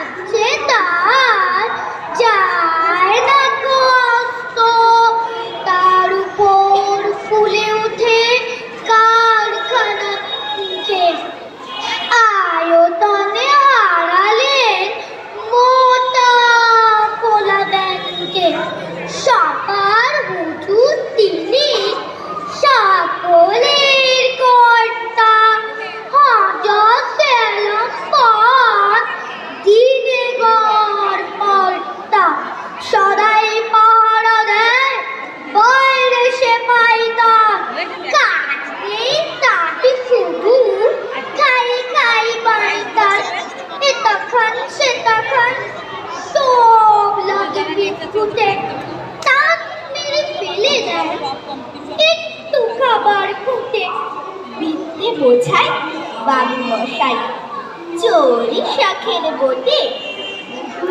আছে তার যায় না কষ্ট, তার উপর ফুলে উঠে কারখানা মুখে। আয়তনে হারালেন মোটা কোলা ব্যাংকে, সবার হুজুর তিনি সকলের কর্তা। হাজার সেলাম পর দিনে গড় পর্দা, সদাই পাহারা দেয় বাইরে সে পাইতা। কাজ নেই তাকে শুধু খাই খাই পাইতার, এ তখন সে তখন সব লাগে বিস্কুটে, তাক মেরে ফেলে দেয় একটু খাবার খুঁটে। বিদ্যে বোঝায় বাবু মশাই চোরি শাখের বোটে।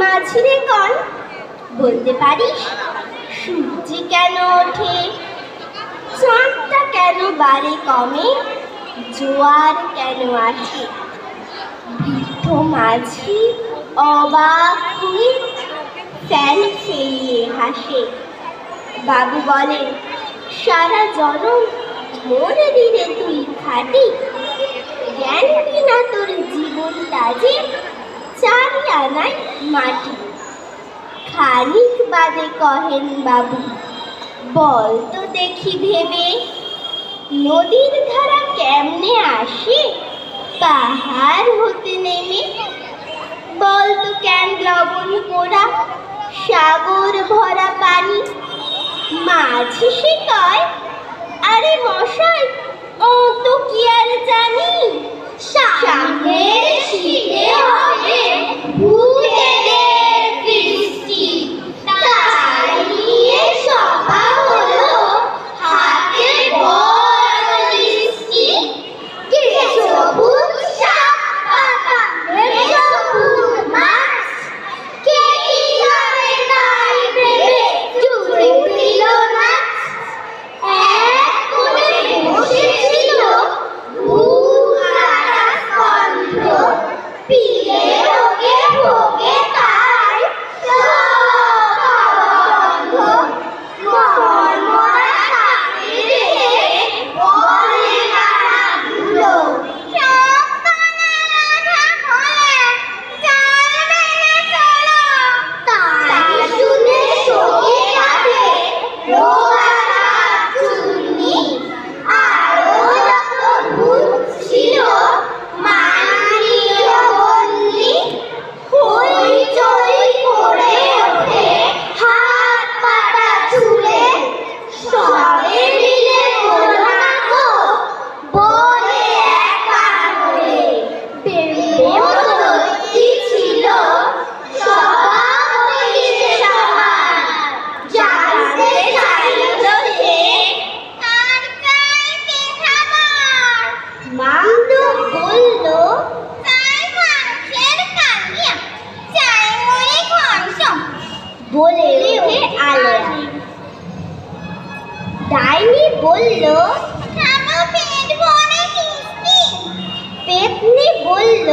মাঝিরে কন বলতে পারিস সূর্য কেন ওঠে, চাঁদটা কেন বাড়ে কমে, জোয়ার কেন আসে? বৃদ্ধ মাঝি অবাক হয়ে ফ্যান ফেলিয়ে হাসে। বাবু বলেন সারা জনম মরে দিলে তুই খাটি, জ্ঞান বিনা তোর জীবন তাজে চারি আনায় মাটি। খানিক বাদে কহেন বাবু বল তো দেখি ভেবে, নদীর ধারা কেমনে আসে পাহাড় হতে নেমে? বল তো কেন লবণ পোড়া সাগর ভরা পানি? মাঝি সে কয় আরে মশাই ও তো কি আর জানি, সামনের শীতে হবে ভূতেদের বৃষ্টি, তাই নিয়ে সভা হলো হাতে বড় লিস্টি। কে সবুজ শাক পাতা সবুজ মাছ, কে কি যাবে তাই ভেবে জুড়ে দিল নাচ। এক কোণে বসেছিল ভূহারা স্কন্ধ, পিলে রোগে ভোগে তাই সব বন্ধ। মরমরা তাকে দেখে বলে নানাগুলো, সব কানা রাধা বলে চাল মেরে চলো। তাই শুনে শোকে কাঁদে রোগাটা চুন্নি, আরো যত ভূত ছিল মানিয়ে বন্দি। হইচই করে ওঠে হাত পাটা ছুঁড়ে, সবে মিলে বলো না গো বলে এক কানড়ে। প্রেমদত্তি ছিল স্বভাব হইছে সবার, জানতে চাইল সে কার চাইতে খাবার। মামদুক বলল চাই মাংসের কালিয়া, চাই মুড়ি ঘন্ট, বলে ওঠে আলেয়া। ডাইনি বলল খাবো পেট ভরে মিষ্টি, পেতনি বলল